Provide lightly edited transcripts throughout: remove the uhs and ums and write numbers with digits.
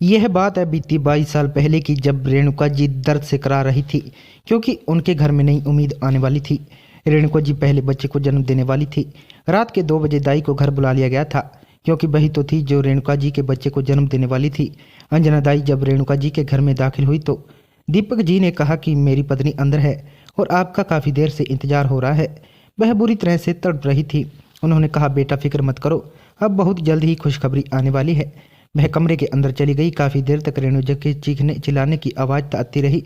यह बात है बीती 22 साल पहले की, जब रेणुका जी दर्द से करा रही थी क्योंकि उनके घर में नई उम्मीद आने वाली थी। रेणुका जी पहले बच्चे को जन्म देने वाली थी। रात के 2 बजे दाई को घर बुला लिया गया था क्योंकि वही तो थी जो रेणुका जी के बच्चे को जन्म देने वाली थी। अंजना दाई जब रेणुका जी के घर में दाखिल हुई तो दीपक जी ने कहा कि मेरी पत्नी अंदर है और आपका काफ़ी देर से इंतजार हो रहा है। वह बुरी तरह से तड़प रही थी। उन्होंने कहा, बेटा फिक्र मत करो, अब बहुत जल्द ही खुशखबरी आने वाली है। वह कमरे के अंदर चली गई। काफ़ी देर तक रेणुका के चीखने चिल्लाने की आवाज़ आती रही।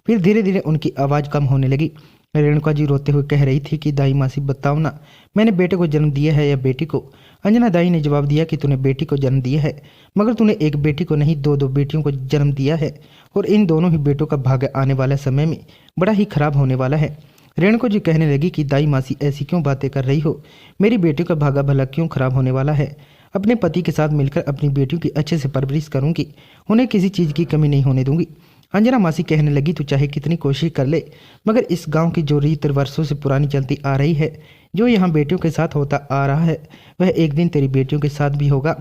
फिर धीरे धीरे उनकी आवाज़ कम होने लगी। रेणुका जी रोते हुए कह रही थी कि दाई मासी बताओ ना, मैंने बेटे को जन्म दिया है या बेटी को। अंजना दाई ने जवाब दिया कि तूने बेटी को जन्म दिया है, मगर तूने एक बेटी को नहीं, दो बेटियों को जन्म दिया है और इन दोनों ही बेटों का भाग्य आने वाले समय में बड़ा ही खराब होने वाला है। रेणुका जी कहने लगी कि दाई मासी ऐसी क्यों बातें कर रही हो, मेरी बेटी का भाग्य भला क्यों खराब होने वाला है। अपने पति के साथ मिलकर अपनी बेटियों की अच्छे से परवरिश करूंगी, उन्हें किसी चीज़ की कमी नहीं होने दूंगी। अंजना मासी कहने लगी, तू चाहे कितनी कोशिश कर ले, मगर इस गांव की जो रीत वर्षों से पुरानी चलती आ रही है, जो यहाँ बेटियों के साथ होता आ रहा है, वह एक दिन तेरी बेटियों के साथ भी होगा।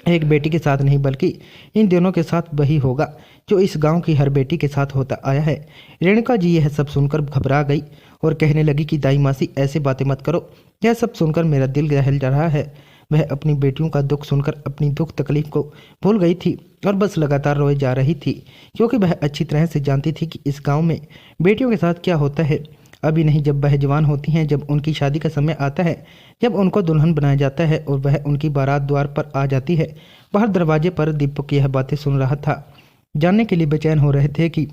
एक बेटी के साथ नहीं बल्कि इन दोनों के साथ वही होगा जो इस गांव की हर बेटी के साथ होता आया है। रेणुका जी यह सब सुनकर घबरा गई और कहने लगी कि दाई मासी ऐसे बातें मत करो, यह सब सुनकर मेरा दिल दहल रहा है। वह अपनी बेटियों का दुख सुनकर अपनी दुख तकलीफ को भूल गई थी और बस लगातार रोए जा रही थी, क्योंकि वह अच्छी तरह से जानती थी कि इस गांव में बेटियों के साथ क्या होता है। अभी नहीं, जब वह जवान होती हैं, जब उनकी शादी का समय आता है, जब उनको दुल्हन बनाया जाता है और वह उनकी बारात द्वार पर आ जाती है। बाहर दरवाजे पर दीपक यह बातें सुन रहा था। जानने के लिए बेचैन हो रहे थे कि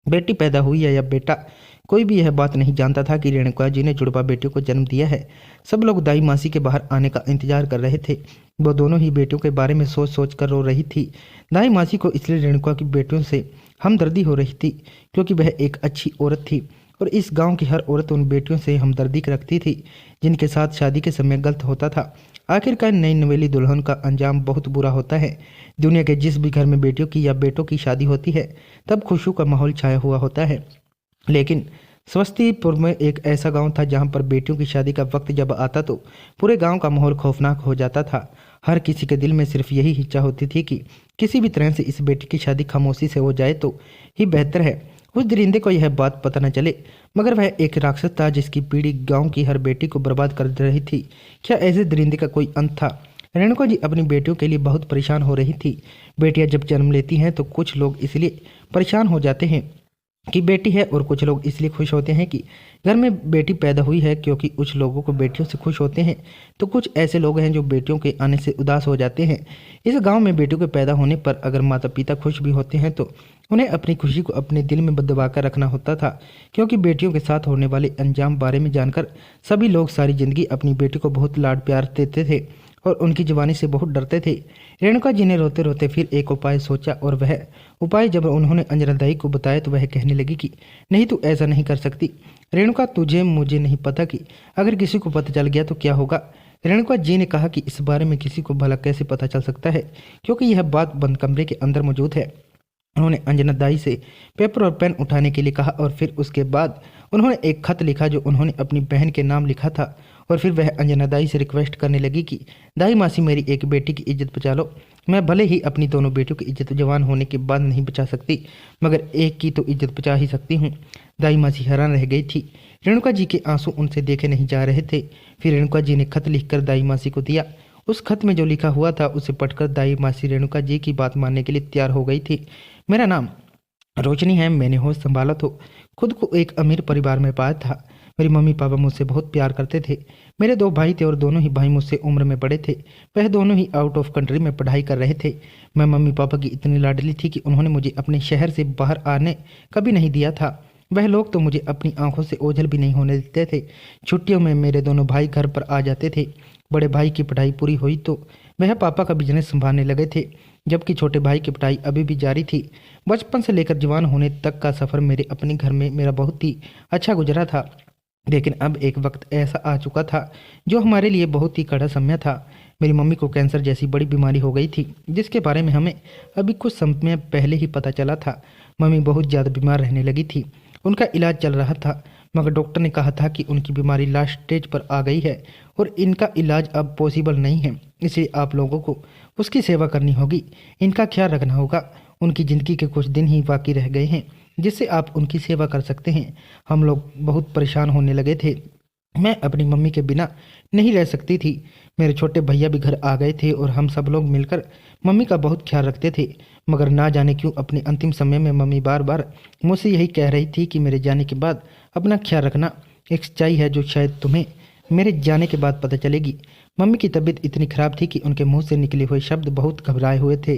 बेटी पैदा हुई है या बेटा। कोई भी यह बात नहीं जानता था कि रेणुका जी ने जुड़वा बेटियों को जन्म दिया है। सब लोग दाई मासी के बाहर आने का इंतजार कर रहे थे। वो दोनों ही बेटियों के बारे में सोच सोच कर रो रही थी। दाई मासी को इसलिए रेणुका की बेटियों से हमदर्दी हो रही थी क्योंकि वह एक अच्छी औरत थी और इस गांव की हर औरत उन बेटियों से हमदर्दी रखती थी जिनके साथ शादी के समय गलत होता था। आखिरकार नई नवेली दुल्हन का अंजाम बहुत बुरा होता है। दुनिया के जिस भी घर में बेटियों की या बेटों की शादी होती है, तब खुशियों का माहौल छाया हुआ होता है। लेकिन समस्तीपुर में एक ऐसा गांव था जहां पर बेटियों की शादी का वक्त जब आता तो पूरे गांव का माहौल खौफनाक हो जाता था। हर किसी के दिल में सिर्फ यही इच्छा होती थी कि किसी भी तरह से इस बेटी की शादी खामोशी से हो जाए तो ही बेहतर है। उस दरिंदे को यह बात पता न चले, मगर वह एक राक्षस था जिसकी पीढ़ी गांव की हर बेटी को बर्बाद कर रही थी। क्या ऐसे दरिंदे का कोई अंत था? रेणुका जी अपनी बेटियों के लिए बहुत परेशान हो रही थी। बेटियां जब जन्म लेती हैं तो कुछ लोग इसलिए परेशान हो जाते हैं कि बेटी है और कुछ लोग इसलिए खुश होते हैं कि घर में बेटी पैदा हुई है। क्योंकि कुछ लोगों को बेटियों से खुश होते हैं तो कुछ ऐसे लोग हैं जो बेटियों के आने से उदास हो जाते हैं। इस गांव में बेटियों के पैदा होने पर अगर माता पिता खुश भी होते हैं तो उन्हें अपनी खुशी को अपने दिल में दबा कर रखना होता था, क्योंकि बेटियों के साथ होने वाले अंजाम बारे में जानकर सभी लोग सारी जिंदगी अपनी बेटी को बहुत लाड प्यार देते थे और उनकी जवानी से बहुत डरते थे। रेणुका जी ने रोते रोते फिर एक उपाय सोचा और वह उपाय जब उन्होंने अंजना दाई को बताया तो वह कहने लगी कि नहीं, तू ऐसा नहीं कर सकती। रेणुका, तुझे मुझे नहीं पता कि अगर किसी को पता चल गया तो क्या होगा। रेणुका जी ने कहा कि इस बारे में किसी को भला कैसे पता चल सकता है, क्योंकि यह बात बंद कमरे के अंदर मौजूद है। उन्होंने अंजना दाई से पेपर और पेन उठाने के लिए कहा और फिर उसके बाद उन्होंने एक खत लिखा जो उन्होंने अपनी बहन के नाम लिखा था। और फिर वह अंजना दाई से रिक्वेस्ट करने लगी कि दाई मासी, मेरी एक बेटी की इज्जत बचा लो। मैं भले ही अपनी दोनों बेटियों की इज्जत जवान होने के बाद नहीं बचा सकती, मगर एक की तो इज्जत बचा ही सकती हूँ। दाई मासी हैरान रह गई थी। रेणुका जी के आंसू उनसे देखे नहीं जा रहे थे। फिर रेणुका जी ने खत लिखकर दाई मासी को दिया। उस खत में जो लिखा हुआ था उसे पढ़कर दाई मासी रेणुका जी की बात मानने के लिए तैयार हो गई थी। मेरा नाम रोशनी है, मैंने होश संभाला तो खुद को एक अमीर परिवार में पाया था। मेरी मम्मी पापा मुझसे बहुत प्यार करते थे। मेरे 2 भाई थे और दोनों ही भाई मुझसे उम्र में बड़े थे। वह दोनों ही आउट ऑफ कंट्री में पढ़ाई कर रहे थे। मैं मम्मी पापा की इतनी लाडली थी कि उन्होंने मुझे अपने शहर से बाहर आने कभी नहीं दिया था। वह लोग तो मुझे अपनी आंखों से ओझल भी नहीं होने देते थे। छुट्टियों में मेरे दोनों भाई घर पर आ जाते थे। बड़े भाई की पढ़ाई पूरी हुई तो वह पापा का बिजनेस संभालने लगे थे, जबकि छोटे भाई की पढ़ाई अभी भी जारी थी। बचपन से लेकर जवान होने तक का सफ़र मेरे अपने घर में मेरा बहुत ही अच्छा गुजरा था। लेकिन अब एक वक्त ऐसा आ चुका था जो हमारे लिए बहुत ही कड़ा समय था। मेरी मम्मी को कैंसर जैसी बड़ी बीमारी हो गई थी, जिसके बारे में हमें अभी कुछ समय पहले ही पता चला था। मम्मी बहुत ज़्यादा बीमार रहने लगी थी। उनका इलाज चल रहा था, मगर डॉक्टर ने कहा था कि उनकी बीमारी लास्ट स्टेज पर आ गई है और इनका इलाज अब पॉसिबल नहीं है। इसलिए आप लोगों को उसकी सेवा करनी होगी, इनका ख्याल रखना होगा। उनकी ज़िंदगी के कुछ दिन ही बाकी रह गए हैं जिससे आप उनकी सेवा कर सकते हैं। हम लोग बहुत परेशान होने लगे थे। मैं अपनी मम्मी के बिना नहीं रह सकती थी। मेरे छोटे भैया भी घर आ गए थे और हम सब लोग मिलकर मम्मी का बहुत ख्याल रखते थे। मगर ना जाने क्यों अपने अंतिम समय में मम्मी बार बार मुझसे यही कह रही थी कि मेरे जाने के बाद अपना ख्याल रखना। एक सच्चाई है जो शायद तुम्हें मेरे जाने के बाद पता चलेगी। मम्मी की तबीयत इतनी खराब थी कि उनके मुंह से निकले हुए शब्द बहुत घबराए हुए थे।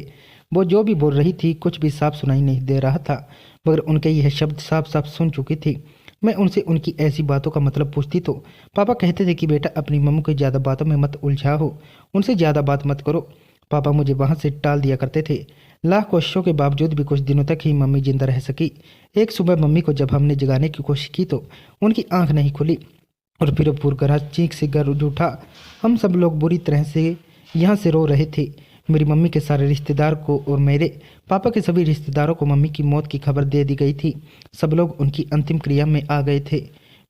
वो जो भी बोल रही थी कुछ भी साफ सुनाई नहीं दे रहा था, मगर उनके यह शब्द साफ साफ सुन चुकी थी। मैं उनसे उनकी ऐसी बातों का मतलब पूछती तो पापा कहते थे कि बेटा अपनी मम्मी को ज़्यादा बातों में मत उलझा हो, उनसे ज़्यादा बात मत करो। पापा मुझे वहाँ से टाल दिया करते थे। लाख कोशिशों के बावजूद भी कुछ दिनों तक ही मम्मी जिंदा रह सकी। एक सुबह मम्मी को जब हमने जगाने की कोशिश की तो उनकी आंख नहीं खुली और फिर पूरा घर चीख से गरज उठा। हम सब लोग बुरी तरह से यहाँ से रो रहे थे। मेरी मम्मी के सारे रिश्तेदार को और मेरे पापा के सभी रिश्तेदारों को मम्मी की मौत की खबर दे दी गई थी। सब लोग उनकी अंतिम क्रिया में आ गए थे।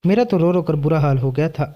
मेरा तो रो रो कर बुरा हाल हो गया था।